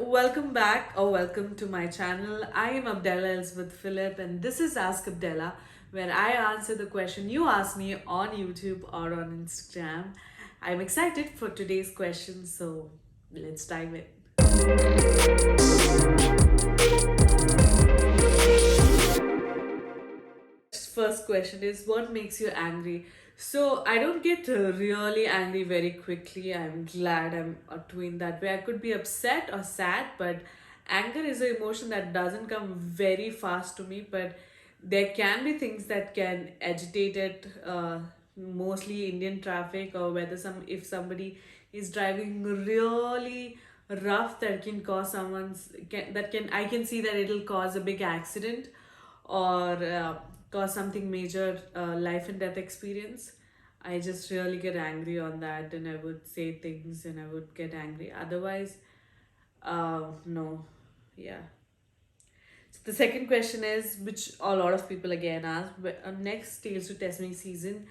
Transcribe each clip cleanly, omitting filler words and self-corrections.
Welcome back or welcome to my channel. I am Abdela with Philip, and this is Ask Abdela, where I answer the question you ask me on YouTube or on Instagram. I'm excited for today's question, so let's dive in. First question is, what makes you angry? So I don't get really angry very quickly. I'm glad I'm doing that way. I could be upset or sad, but anger is an emotion that doesn't come very fast to me. But there can be things that can agitate it. Mostly Indian traffic, or whether if somebody is driving really rough, that can cause I can see that it'll cause a big accident, or cause something major, life and death experience. I just really get angry on that, and I would say things and I would get angry. Otherwise, no. Yeah. So the second question is, which a lot of people again ask, next Tales to Test Me season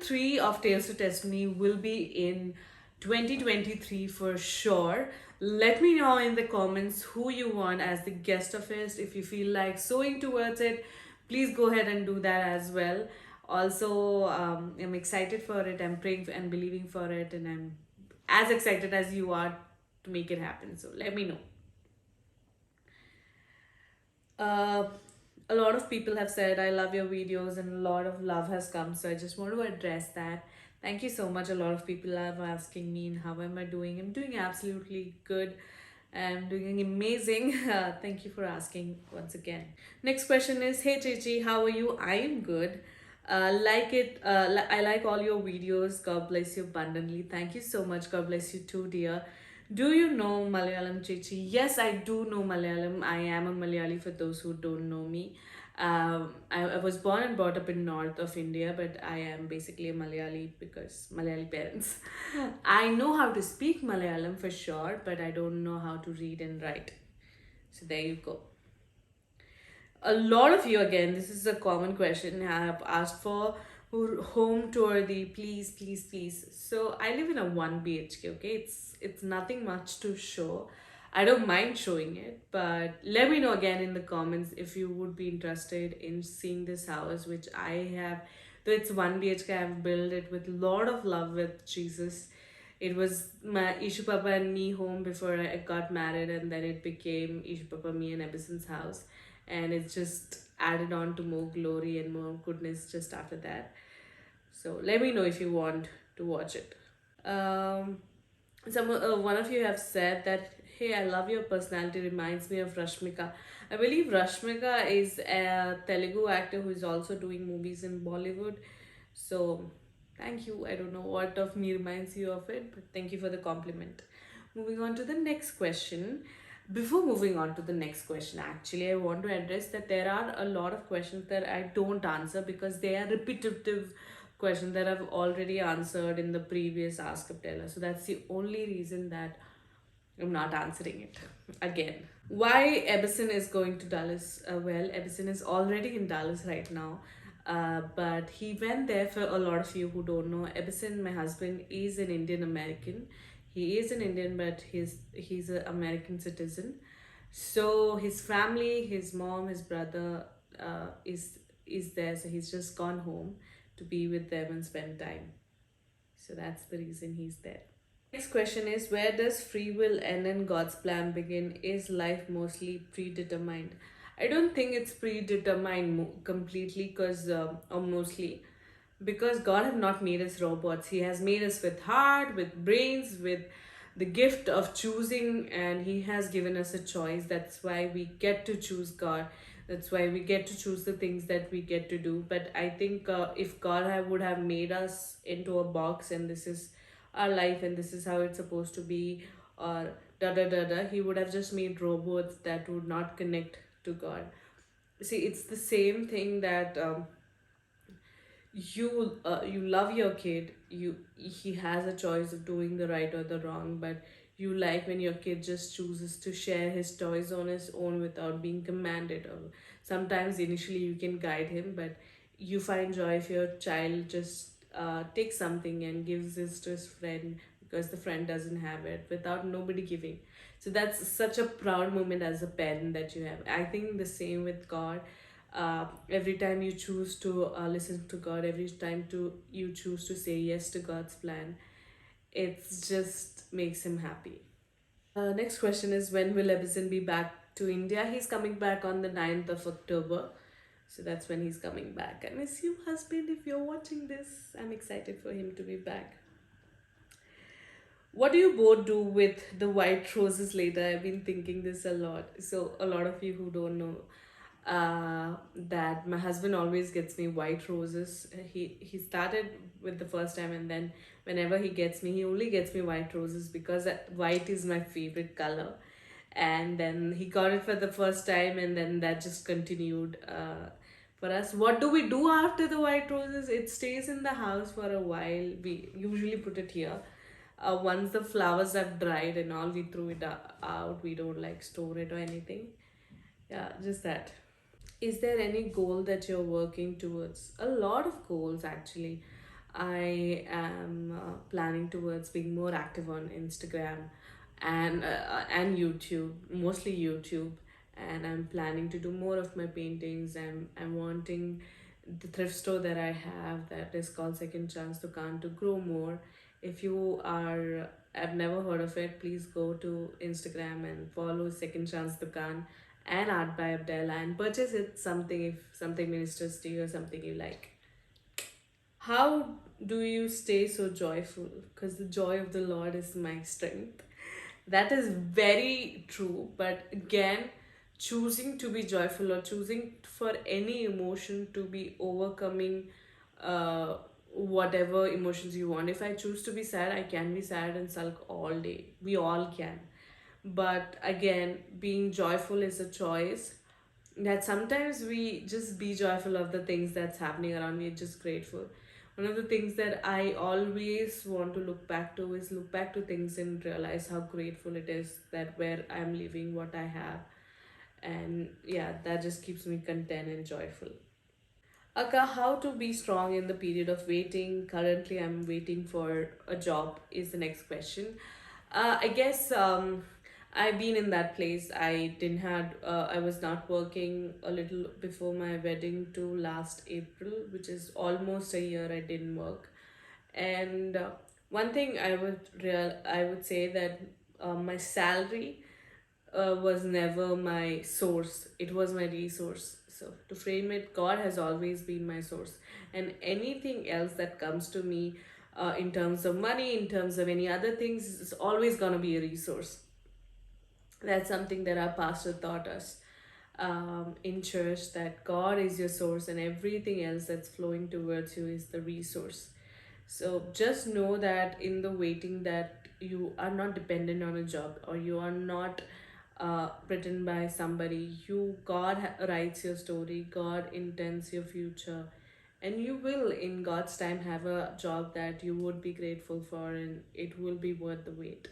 3 of Tales to Test Me will be in 2023 for sure. Let me know in the comments who you want as the guest of it. If you feel like sewing towards it, please go ahead and do that as well. Also, I'm excited for it. I'm praying and believing for it, and I'm as excited as you are to make it happen. So let me know. Uh, a lot of people have said, I love your videos, and a lot of love has come. So I just want to address that. Thank you so much. A lot of people are asking me, how am I doing? I'm doing absolutely good. I'm doing amazing. Thank you for asking once again. Next question is, hey Chichi, how are you? I am good. I like all your videos. God bless you abundantly. Thank you so much. God bless you too, dear. Do you know Malayalam, Chichi? Yes, I do know Malayalam. I am a Malayali for those who don't know me. I was born and brought up in north of India, but I am basically a Malayali because Malayali parents. I know how to speak Malayalam for sure, but I don't know how to read and write. So there you go. A lot of you, again, this is a common question, have asked for home tour, the please. So I live in a 1 BHK. Okay, it's nothing much to show. I don't mind showing it, but let me know again in the comments if you would be interested in seeing this house, which I have. Though it's 1 BHK, I've built it with a lot of love with Jesus. It was my Ishu Papa and me home before I got married, and then it became Ishu Papa, me, and Ebison's house. And it's just added on to more glory and more goodness just after that. So let me know if you want to watch it. Um, one of you have said that, hey, I love your personality, reminds me of Rashmika. I believe Rashmika is a Telugu actor who is also doing movies in Bollywood. So thank you. I don't know what of me reminds you of it, but thank you for the compliment. Moving on to the next question. Before moving on to the next question, actually, I want to address that there are a lot of questions that I don't answer because they are repetitive questions that I've already answered in the previous Ask Abdela. So that's the only reason that I'm not answering it again. Why Ebison is going to Dallas? Well, Ebison is already in Dallas right now. But he went there. For a lot of you who don't know, Ebison, my husband, is an Indian American. He is an Indian, but he's an American citizen. So his family, his mom, his brother, is there. So he's just gone home to be with them and spend time. So that's the reason he's there. Next question is, where does free will end and God's plan begin? Is life mostly predetermined? I don't think it's predetermined completely, or mostly, because God has not made us robots. He has made us with heart, with brains, with the gift of choosing, and He has given us a choice. That's why we get to choose God. That's why we get to choose the things that we get to do. But I think if would have made us into a box, and this is our life and this is how it's supposed to be, or He would have just made robots that would not connect to God. See, it's the same thing that you love your kid. He has a choice of doing the right or the wrong, but you like when your kid just chooses to share his toys on his own without being commanded. Or sometimes initially you can guide him, but you find joy if your child just takes something and gives this to his friend because the friend doesn't have it, without nobody giving. So that's such a proud moment as a parent that you have. I think the same with God. Every time you choose to listen to God, every time to you choose to say yes to God's plan, it just makes him happy. Next question is, when will Ebison be back to India? He's coming back on the 9th of October. So that's when he's coming back. I miss you, husband, if you're watching this. I'm excited for him to be back. What do you both do with the white roses later? I've been thinking this a lot. So, a lot of you who don't know, that my husband always gets me white roses. He started with the first time, and then whenever he gets me, he only gets me white roses because white is my favorite color. And then he got it for the first time, and then that just continued for us. What do we do after the white roses? It stays in the house for a while. We usually put it here. Once the flowers have dried and all, we throw it out. We don't like store it or anything. Yeah, just that. Is there any goal that you're working towards? A lot of goals, actually. I am planning towards being more active on Instagram and YouTube, mostly YouTube. And I'm planning to do more of my paintings. I'm wanting the thrift store that I have, that is called Second Chance Dukan, to grow more. If you are, I've never heard of it, please go to Instagram and follow Second Chance Dukan and Art by Abdela and purchase it, something if something ministers to you or something you like. How do you stay so joyful? Because the joy of the Lord is my strength. That is very true. But again, choosing to be joyful or choosing for any emotion to be overcoming uh, whatever emotions you want. If I choose to be sad, I can be sad and sulk all day. We all can. But again, being joyful is a choice, that sometimes we just be joyful of the things that's happening around me, just grateful. One of the things that I always want to look back to is look back to things and realize how grateful it is that where I'm living, what I have. And yeah, that just keeps me content and joyful. Aka, how to be strong in the period of waiting? Currently, I'm waiting for a job, is the next question. I guess I've been in that place. I was not working a little before my wedding to last April, which is almost a year I didn't work. And one thing I would say that my salary was never my source. It was my resource. So to frame it, God has always been my source, and anything else that comes to me, in terms of money, in terms of any other things, is always gonna be a resource. That's something that our pastor taught us in church, that God is your source and everything else that's flowing towards you is the resource. So just know that in the waiting, that you are not dependent on a job, or you are not written by somebody. Writes your story, God intends your future, and you will in God's time have a job that you would be grateful for, and it will be worth the wait.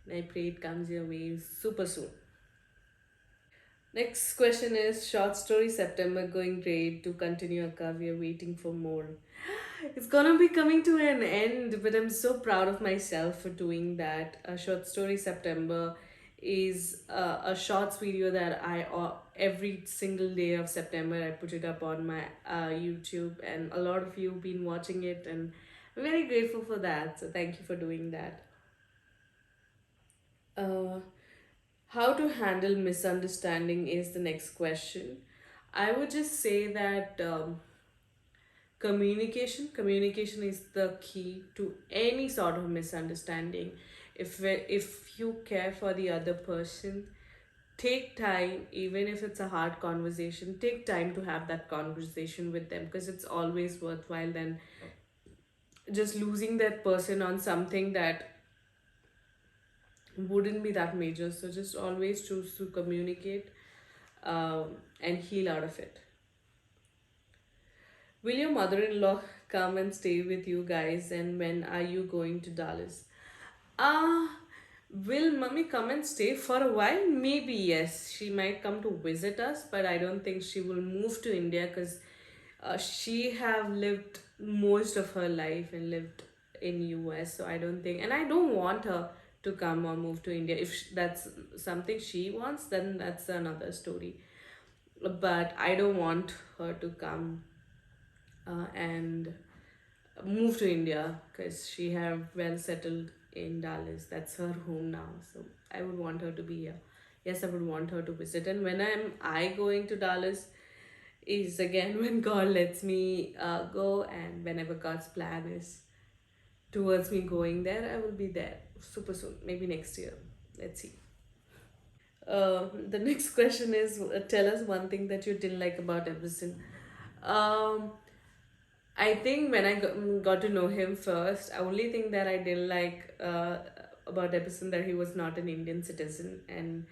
And I pray it comes your way super soon. Next question is, short story September going great. To continue, Akka, we are waiting for more. It's gonna be coming to an end, but I'm so proud of myself for doing that. A short story September is a shorts video that every single day of September I put it up on my YouTube, and a lot of you have been watching it, and I'm very grateful for that. So thank you for doing that. Uh, how to handle misunderstanding is the next question. I would just say that communication is the key to any sort of misunderstanding. If you care for the other person, take time, even if it's a hard conversation, take time to have that conversation with them, because it's always worthwhile than just losing that person on something that wouldn't be that major. So just always choose to communicate, and heal out of it. Will your mother-in-law come and stay with you guys, and when are you going to Dallas? Uh, will mummy come and stay for a while? Maybe yes. She might come to visit us, but I don't think she will move to India, because she have lived most of her life and lived in US, so I don't think, and I don't want her to come or move to India. If that's something she wants, then that's another story. But I don't want her to come and move to India because she have well settled in Dallas. That's her home now. So I would want her to be here. Yes, I would want her to visit. And when I going to Dallas is again when God lets me go, and whenever God's plan is towards me going there, I will be there super soon. Maybe next year. Let's see. The next question is, tell us one thing that you didn't like about Everson. Um, I think when I got to know him first, only thing that I didn't like about Epison that he was not an Indian citizen, and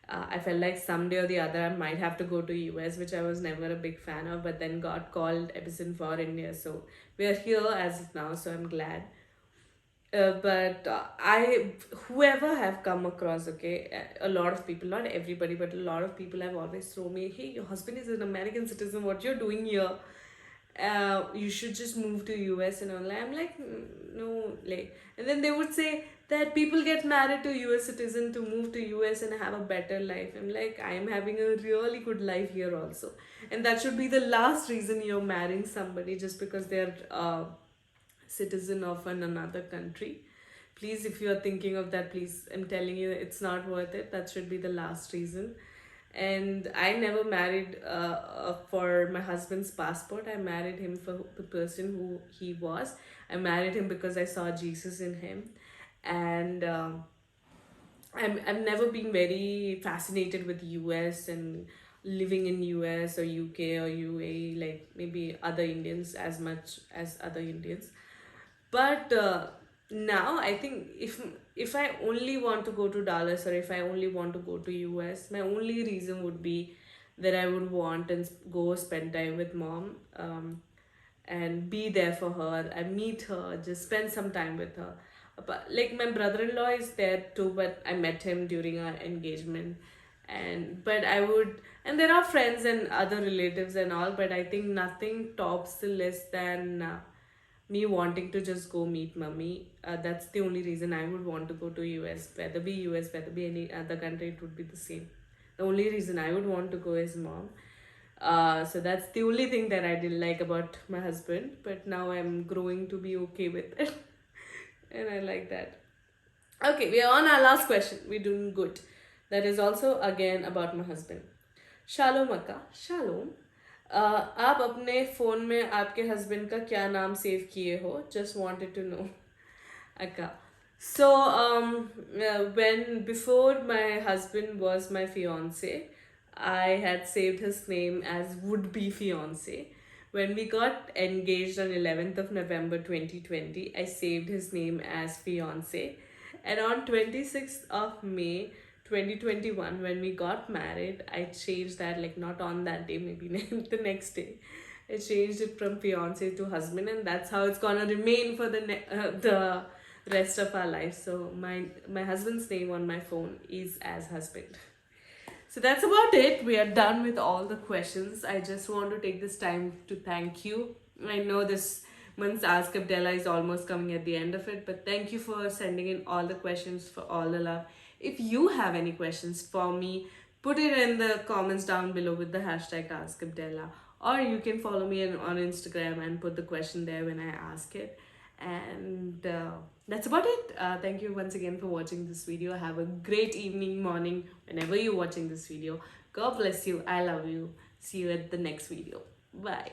I felt like someday or the other I might have to go to US, which I was never a big fan of. But then God called Epison for India, so we are here as of now. So I'm glad. But I, whoever have come across, okay, a lot of people, not everybody, but a lot of people have always thrown me, hey, your husband is an American citizen, what you're doing here? You should just move to US and all. I'm like, no, like, and then they would say that people get married to US citizen to move to US and have a better life. I'm like, I'm having a really good life here also, and that should be the last reason you're marrying somebody just because they're citizen of another country. Please, if you are thinking of that, please, I'm telling you, it's not worth it. That should be the last reason. And I never married for my husband's passport. I married him for the person who he was. I married him because I saw Jesus in him. And I've never been very fascinated with US and living in US or UK or UAE, like maybe other Indians as much as other Indians. But now I think if I only want to go to Dallas, or if I only want to go to US, my only reason would be that I would want and go spend time with mom, and be there for her. I meet her, just spend some time with her. But like my brother-in-law is there too, but I met him during our engagement. And but I would, and there are friends and other relatives and all, but I think nothing tops the list than me wanting to just go meet mummy. That's the only reason I would want to go to US. Whether be US, whether be any other country, it would be the same. The only reason I would want to go is mom. So that's the only thing that I didn't like about my husband. But now I'm growing to be okay with it, and I like that. Okay, we are on our last question. We're doing good. That is also again about my husband. Shalom Akka. Shalom. आप अपने phone में आपके husband का क्या नाम save किए हो? Just wanted to know. Akka. So, when before my husband was my fiance, I had saved his name as would be fiance. When we got engaged on 11th of November 2020, I saved his name as fiance. And on 26th of May 2021, when we got married, I changed that, like not on that day, maybe the next day. I changed it from fiance to husband, and that's how it's gonna remain for the rest of our life. So my husband's name on my phone is as husband. So that's about it. We are done with all the questions. I just want to take this time to thank you. I know this month's Ask Abdela is almost coming at the end of it, but thank you for sending in all the questions, for all the love. If you have any questions for me, put it in the comments down below with the hashtag Ask Abdela, or you can follow me on Instagram and put the question there when I ask it. And that's about it. Thank you once again for watching this video. Have a great evening, morning, whenever you're watching this video. God bless you. I love you. See you at the next video. Bye.